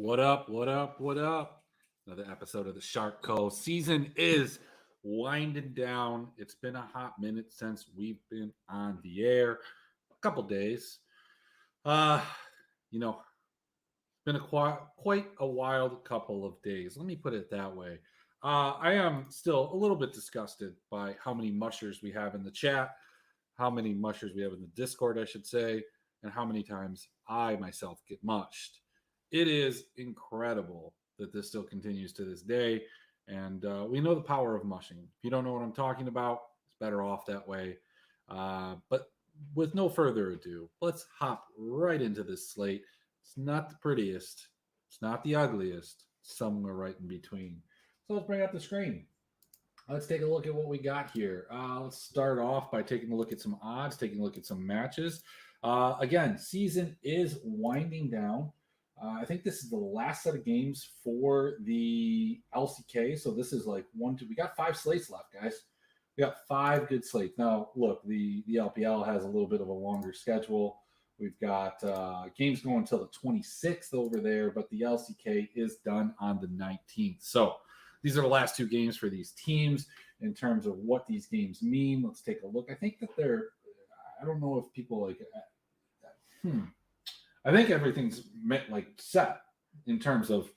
What up? What up? What up? Another episode of the Cove. Season is winding down. It's been a hot minute since we've been on the air. A couple days. Uh, it's been quite a wild couple of days. Let me put it that way. I am still a little bit disgusted by how many mushers we have in the chat, how many mushers we have in the Discord, I should say, and how many times I myself get mushed. It is incredible that this still continues to this day. And we know the power of mushing. If you don't know what I'm talking about, it's better off that way. But with no further ado, let's hop right into this slate. It's not the prettiest, it's not the ugliest, somewhere right in between. So let's bring up the screen. Let's take a look at what we got here. Let's start off by taking a look at some odds, taking a look at some matches. Again, season is winding down. I think this is the last set of games for the LCK. So this is like we got 5 slates left, guys. We got 5 good slates. Now, look, the LPL has a little bit of a longer schedule. We've got games going until the 26th over there, but the LCK is done on the 19th. So these are the last 2 games for these teams in terms of what these games mean. Let's take a look. I think that I don't know if people I think everything's set in terms of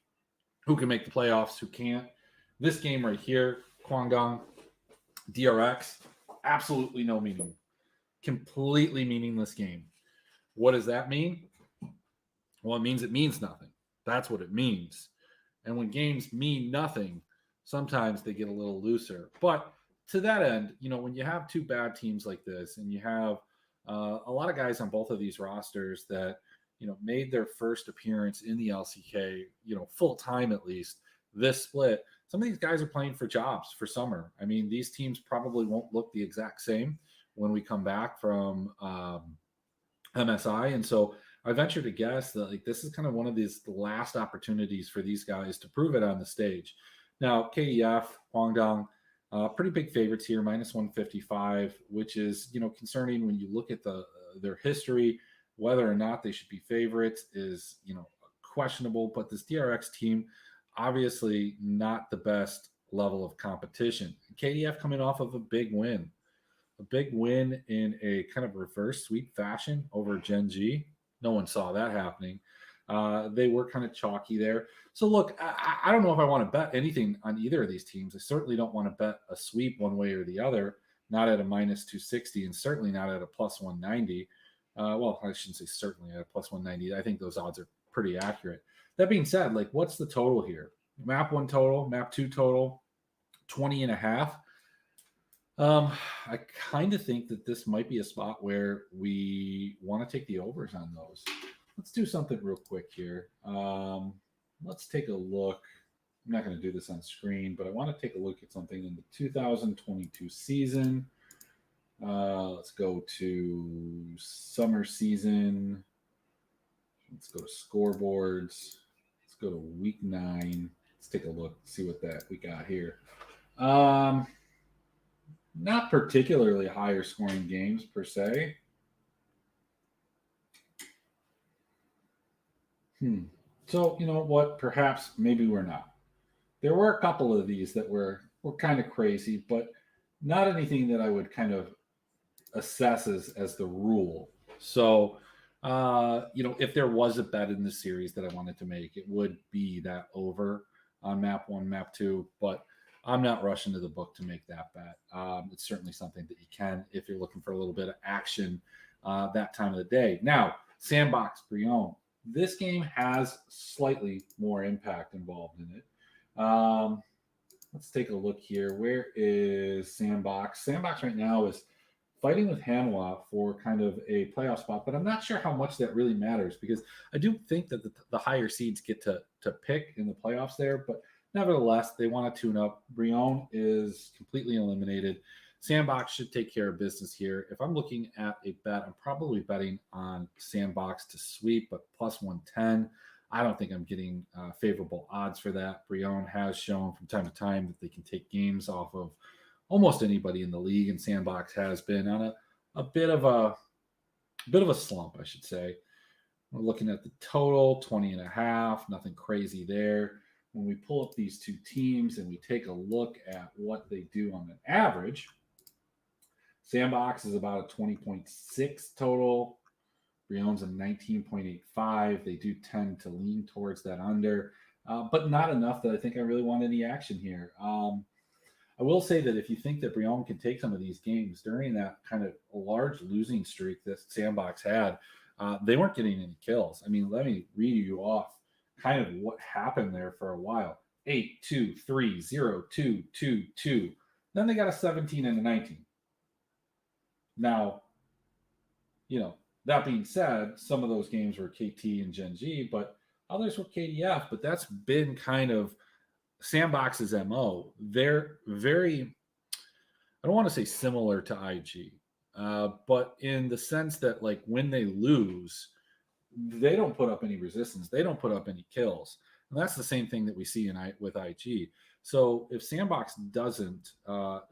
who can make the playoffs, who can't. This game right here, Kwangdong, DRX, absolutely no meaning. Completely meaningless game. What does that mean? Well, it means nothing. That's what it means. And when games mean nothing, sometimes they get a little looser. But to that end, when you have 2 bad teams like this and you have a lot of guys on both of these rosters that made their first appearance in the LCK, full time at least, this split. Some of these guys are playing for jobs for summer. I mean, these teams probably won't look the exact same when we come back from MSI. And so I venture to guess that this is kind of one of these last opportunities for these guys to prove it on the stage. Now, KDF, Kwangdong, pretty big favorites here, minus 155, which is, concerning when you look at their history. Whether or not they should be favorites is, questionable. But this DRX team, obviously not the best level of competition. KDF coming off of a big win in a kind of reverse sweep fashion over Gen G. No one saw that happening. They were kind of chalky there. So look, I don't know if I want to bet anything on either of these teams. I certainly don't want to bet a sweep one way or the other, not at a minus 260 and certainly not at a plus 190. Well, I shouldn't say certainly at a plus 190. I think those odds are pretty accurate. That being said, what's the total here? Map 1 total, map 2 total, 20.5. I kind of think that this might be a spot where we want to take the overs on those. Let's do something real quick here. Let's take a look. I'm not going to do this on screen, but I want to take a look at something in the 2022 season. Let's go to summer season. Let's go to scoreboards. Let's go to week 9. Let's take a look, see what we got here. Not particularly higher scoring games per se. So, you know what? Perhaps maybe we're not. There were a couple of these that were kind of crazy, but not anything that I would kind of assess as the rule. So, if there was a bet in the series that I wanted to make, it would be that over on map 1, map 2, but I'm not rushing to the book to make that bet. It's certainly something that you can if you're looking for a little bit of action that time of the day. Now, Sandbox Brion. This game has slightly more impact involved in it. Let's take a look here. Where is Sandbox? Sandbox right now is fighting with Hanwha for kind of a playoff spot, but I'm not sure how much that really matters because I do think that the higher seeds get to pick in the playoffs there, but nevertheless, they want to tune up. Brion is completely eliminated. Sandbox should take care of business here. If I'm looking at a bet, I'm probably betting on Sandbox to sweep, but plus 110. I don't think I'm getting favorable odds for that. Brion has shown from time to time that they can take games off of almost anybody in the league, and Sandbox has been on a bit of a slump, I should say. We're looking at the total, 20.5, nothing crazy there. When we pull up these two teams and we take a look at what they do on an average, Sandbox is about a 20.6 total. Brion's a 19.85. They do tend to lean towards that under, but not enough that I think I really want any action here. I will say that if you think that Brion can take some of these games during that kind of large losing streak that Sandbox had, they weren't getting any kills. I mean, let me read you off kind of what happened there for a while. 8, 2, 3, 0, 2, 2, 2. Then they got a 17 and a 19. Now, that being said, some of those games were KT and Gen G, but others were KDF. But that's been kind of Sandbox's MO. They're very, I don't want to say similar to IG, but in the sense that, like, when they lose, they don't put up any resistance. They don't put up any kills. And that's the same thing that we see with IG. So if Sandbox doesn't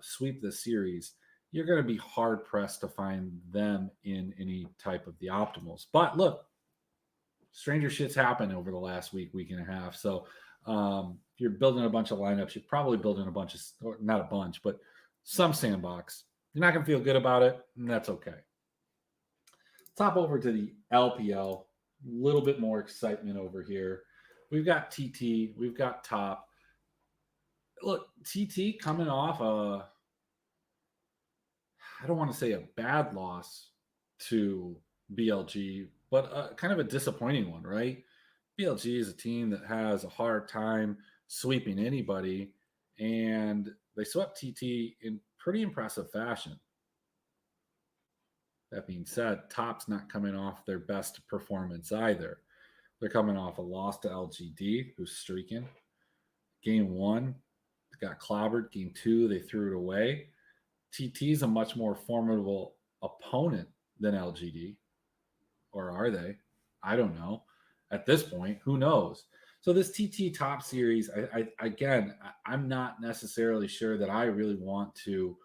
sweep the series, you're going to be hard pressed to find them in any type of the optimals. But look, stranger shit's happened over the last week and a half. So if you're building a bunch of lineups, you're probably building a bunch of, or not a bunch, but some Sandbox. You're not going to feel good about it, and that's okay. Top over to the LPL. A little bit more excitement over here. We've got TT. We've got Top. Look, TT coming off I don't want to say a bad loss to BLG, but kind of a disappointing one, right? BLG is a team that has a hard time sweeping anybody, and they swept TT in pretty impressive fashion. That being said, Top's not coming off their best performance either. They're coming off a loss to LGD, who's streaking. Game 1, they got clobbered. Game 2, they threw it away. TT is a much more formidable opponent than LGD. Or are they? I don't know. At this point, who knows? So this TT Top series, I'm not necessarily sure that I really want to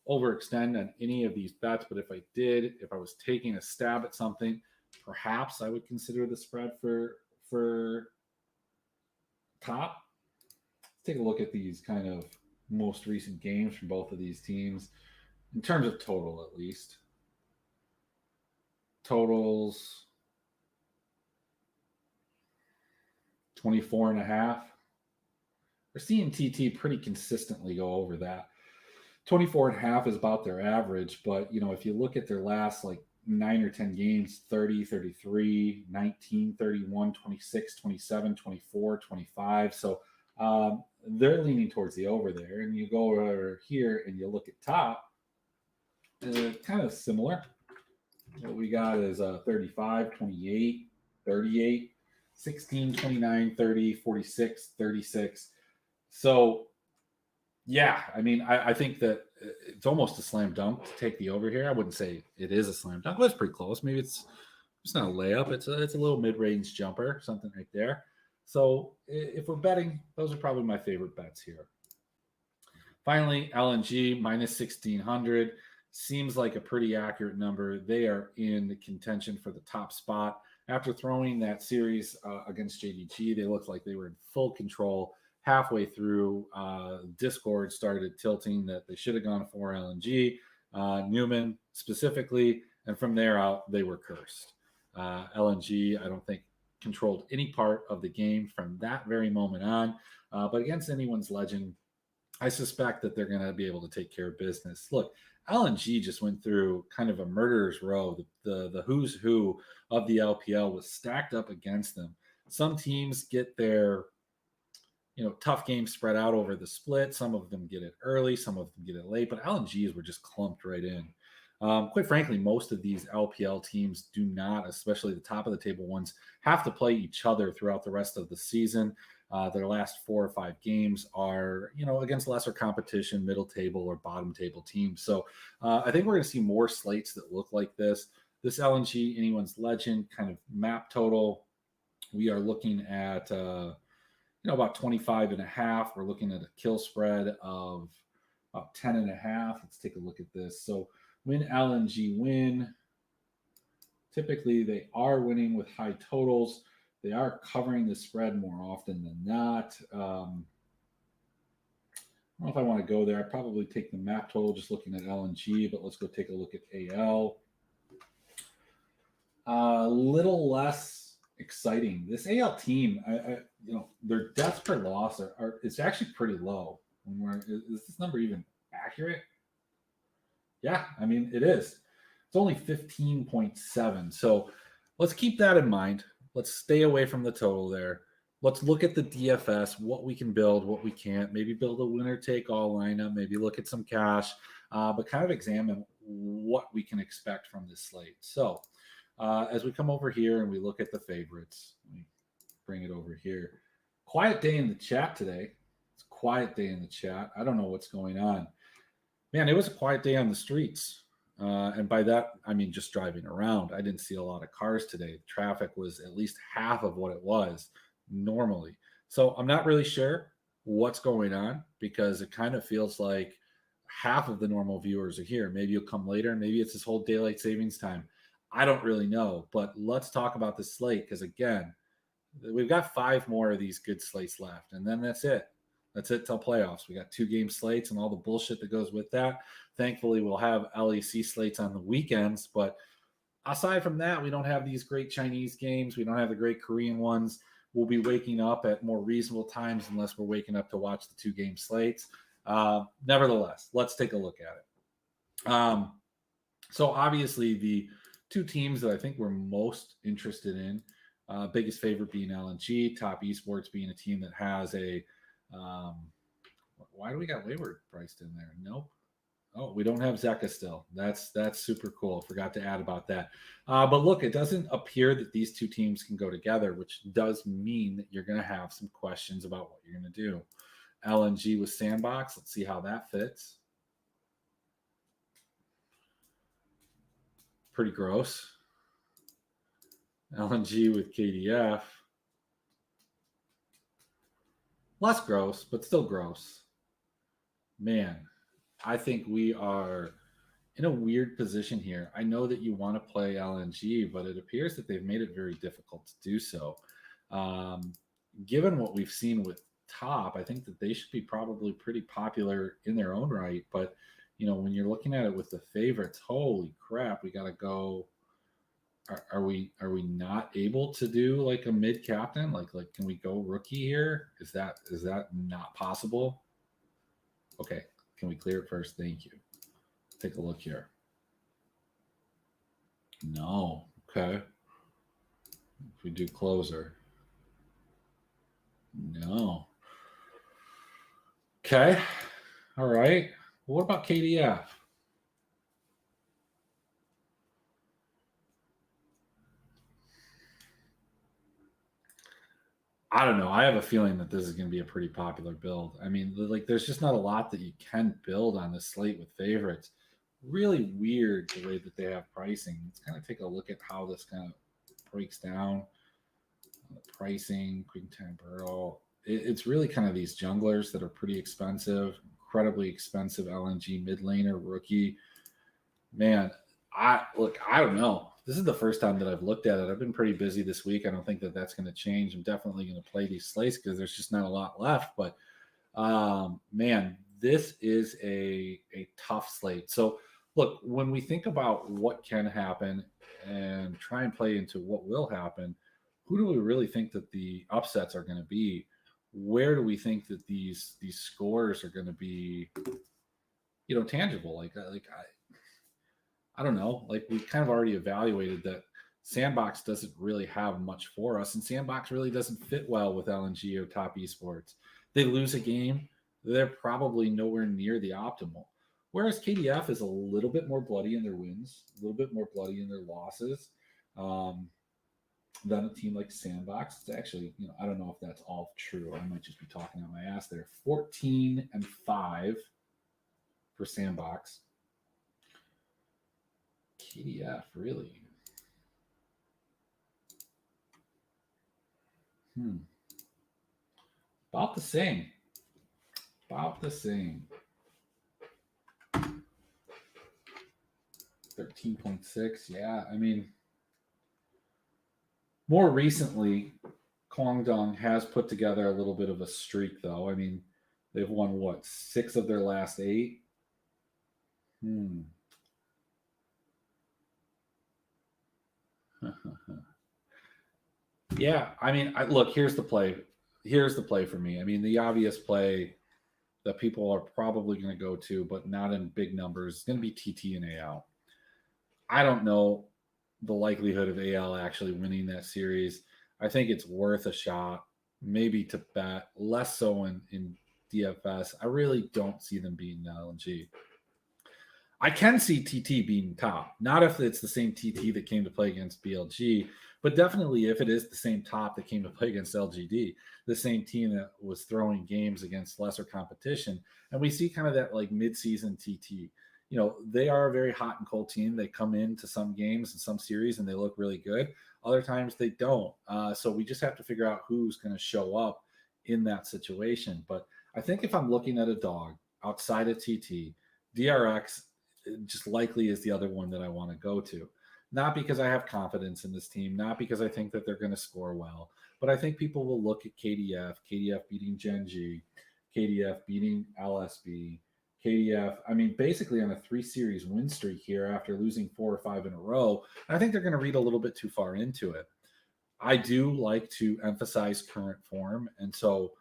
overextend on any of these bets, but if I did, if I was taking a stab at something, perhaps I would consider the spread for Top. Let's take a look at these kind of most recent games from both of these teams in terms of total, at least. Totals 24.5. We're seeing TT pretty consistently go over that. 24.5 is about their average, but if you look at their last like 9 or 10 games, 30, 33, 19, 31, 26, 27, 24, 25. So they're leaning towards the over there. And you go over here and you look at Top, kind of similar. What we got is 35, 28, 38, 16, 29, 30, 46, 36. So, yeah, I mean, I think that it's almost a slam dunk to take the over here. I wouldn't say it is a slam dunk, but it's pretty close. Maybe it's not a layup. It's a little mid-range jumper, something right there. So if we're betting, those are probably my favorite bets here. Finally, LNG minus 1,600 seems like a pretty accurate number. They are in the contention for the top spot. After throwing that series against JDG, they looked like they were in full control. Halfway through, Discord started tilting that they should have gone for LNG, Newman specifically, and from there out, they were cursed. LNG, I don't think, controlled any part of the game from that very moment on, but against anyone's legend, I suspect that they're going to be able to take care of business. Look, LNG just went through kind of a murderer's row. The who's who of the LPL was stacked up against them. Some teams get their tough games spread out over the split. Some of them get it early, some of them get it late, but LNGs were just clumped right in. Quite frankly, most of these LPL teams do not, especially the top of the table ones, have to play each other throughout the rest of the season. Their last 4 or 5 games are, against lesser competition, middle table or bottom table teams. So I think we're going to see more slates that look like this. This LNG, anyone's legend kind of map total, we are looking at about 25.5. We're looking at a kill spread of about 10.5. Let's take a look at this. So when LNG win, typically they are winning with high totals. They are covering the spread more often than not. I don't know if I want to go there. I'd probably take the map total just looking at LNG, but let's go take a look at AL. A little less exciting. This AL team, their deaths per loss it's actually pretty low. Is this number even accurate? Yeah, I mean, it is. It's only 15.7. So let's keep that in mind. Let's stay away from the total there. Let's look at the DFS, what we can build, what we can't. Maybe build a winner-take-all lineup. Maybe look at some cash, but kind of examine what we can expect from this slate. So as we come over here and we look at the favorites, let me bring it over here. Quiet day in the chat today. It's a quiet day in the chat. I don't know what's going on. Man, it was a quiet day on the streets. And by that, I mean just driving around. I didn't see a lot of cars today. Traffic was at least half of what it was normally. So I'm not really sure what's going on because it kind of feels like half of the normal viewers are here. Maybe you'll come later. Maybe it's this whole daylight savings time. I don't really know. But let's talk about the slate because, again, we've got 5 more of these good slates left. And then that's it. That's it till playoffs. We got 2-game slates and all the bullshit that goes with that. Thankfully, we'll have LEC slates on the weekends. But aside from that, we don't have these great Chinese games. We don't have the great Korean ones. We'll be waking up at more reasonable times unless we're waking up to watch the 2-game slates. Nevertheless, let's take a look at it. So obviously the 2 teams that I think we're most interested in, biggest favorite being LNG, Top Esports being a team that has a why do we got Wayward priced in there? Nope. Oh, we don't have Zeka still. That's super cool. Forgot to add about that. But look, it doesn't appear that these 2 teams can go together, which does mean that you're going to have some questions about what you're going to do. LNG with Sandbox. Let's see how that fits. Pretty gross. LNG with KDF. Less gross, but still gross. Man, I think we are in a weird position here. I know that you want to play LNG, but it appears that they've made it very difficult to do so. Given what we've seen with Top, I think that they should be probably pretty popular in their own right. But, when you're looking at it with the favorites, holy crap, we got to go. Are we not able to do like a mid captain? Like can we go rookie here? Is that not possible? Okay. Can we clear it first? Thank you. Take a look here. No. Okay. If we do closer. No. Okay. All right. Well, what about KDF? I don't know. I have a feeling that this is going to be a pretty popular build. I mean, there's just not a lot that you can build on this slate with favorites. Really weird the way that they have pricing. Let's kind of take a look at how this kind of breaks down. Pricing, Quick Time Burrow. It's really kind of these junglers that are pretty expensive, incredibly expensive LNG mid laner rookie. Man, I don't know. This is the first time that I've looked at it. I've been pretty busy this week. I don't think that that's going to change. I'm definitely going to play these slates because there's just not a lot left. But, man, this is a tough slate. So, look, when we think about what can happen and try and play into what will happen, who do we really think that the upsets are going to be? Where do we think that these scores are going to be, tangible? I don't know. We kind of already evaluated that Sandbox doesn't really have much for us, and Sandbox really doesn't fit well with LNG or Top Esports. They lose a game, they're probably nowhere near the optimal. Whereas KDF is a little bit more bloody in their wins, a little bit more bloody in their losses than a team like Sandbox. It's actually, I don't know if that's all true. I might just be talking out my ass there. 14-5 for Sandbox. KDF, really? About the same. 13.6. Yeah, I mean, More recently, Guangdong has put together a little bit of a streak, though. I mean, they've won what, 6 of their last 8? Yeah, I mean, look, here's the play. Here's the play for me. I mean, the obvious play that people are probably going to go to, but not in big numbers, is going to be TT and AL. I don't know the likelihood of AL actually winning that series. I think it's worth a shot, maybe to bet, less so in DFS. I really don't see them beating LNG. I can see TT being top, not if it's the same TT that came to play against BLG, but definitely if it is the same top that came to play against LGD, the same team that was throwing games against lesser competition. And we see kind of that like mid-season TT. You know, they are a very hot and cold team. They come into some games and some series and they look really good. Other times they don't. So we just have to figure out who's going to show up in that situation. But I think if I'm looking at a dog outside of TT, DRX just likely is the other one that I want to go to. Not because I have confidence in this team, not because I think that they're going to score well, but I think people will look at KDF beating Gen G, KDF beating LSB, KDF. I mean, basically on a 3-series win streak here after losing 4 or 5 in a row. I think they're going to read a little bit too far into it. I do like to emphasize current form. And so,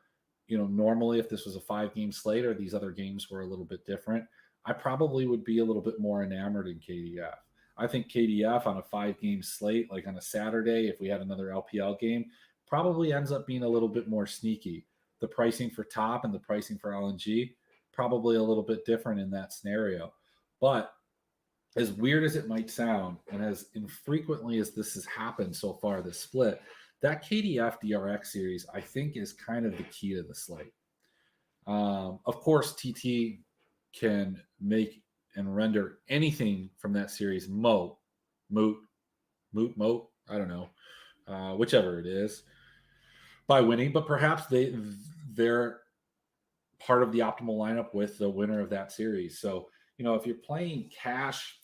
you know, normally if this was a 5-game slate or these other games were a little bit different, I probably would be a little bit more enamored in KDF. I think KDF on a 5-game slate, like on a Saturday, if we had another LPL game, probably ends up being a little bit more sneaky. The pricing for top and the pricing for LNG, probably a little bit different in that scenario. But as weird as it might sound, and as infrequently as this has happened so far, this split, that KDF DRX series, I think, is kind of the key to the slate. Of course, TT can make and render anything from that series moot, I don't know, whichever it is, by winning. But perhaps they're part of the optimal lineup with the winner of that series. So, you know, if you're playing cash,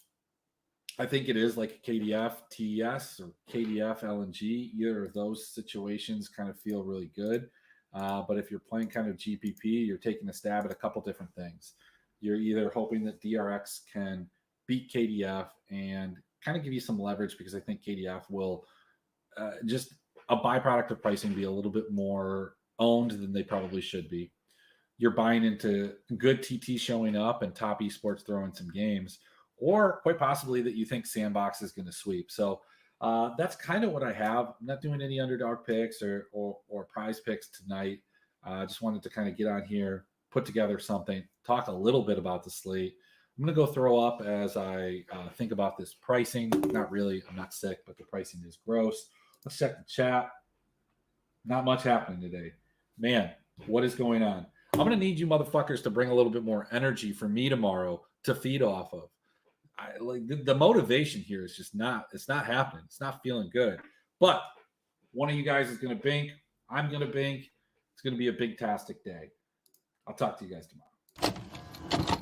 I think it is like a KDF TES or KDF LNG. Either of those situations kind of feel really good. But if you're playing kind of GPP, you're taking a stab at a couple different things. You're either hoping that DRX can beat KDF and kind of give you some leverage, because I think KDF will just a byproduct of pricing be a little bit more owned than they probably should be. You're buying into good TT showing up and top esports throwing some games, or quite possibly that you think Sandbox is going to sweep. So that's kind of what I have. I'm not doing any underdog picks or prize picks tonight. I just wanted to kind of get on here, put together something, talk a little bit about the slate. I'm going to go throw up as I think about this pricing. Not really. I'm not sick, but the pricing is gross. Let's check the chat. Not much happening today. Man, what is going on? I'm going to need you motherfuckers to bring a little bit more energy for me tomorrow to feed off of. Like the motivation here is just not, it's not happening. It's not feeling good. But one of you guys is going to bink. I'm going to bink. It's going to be a big-tastic day. I'll talk to you guys tomorrow.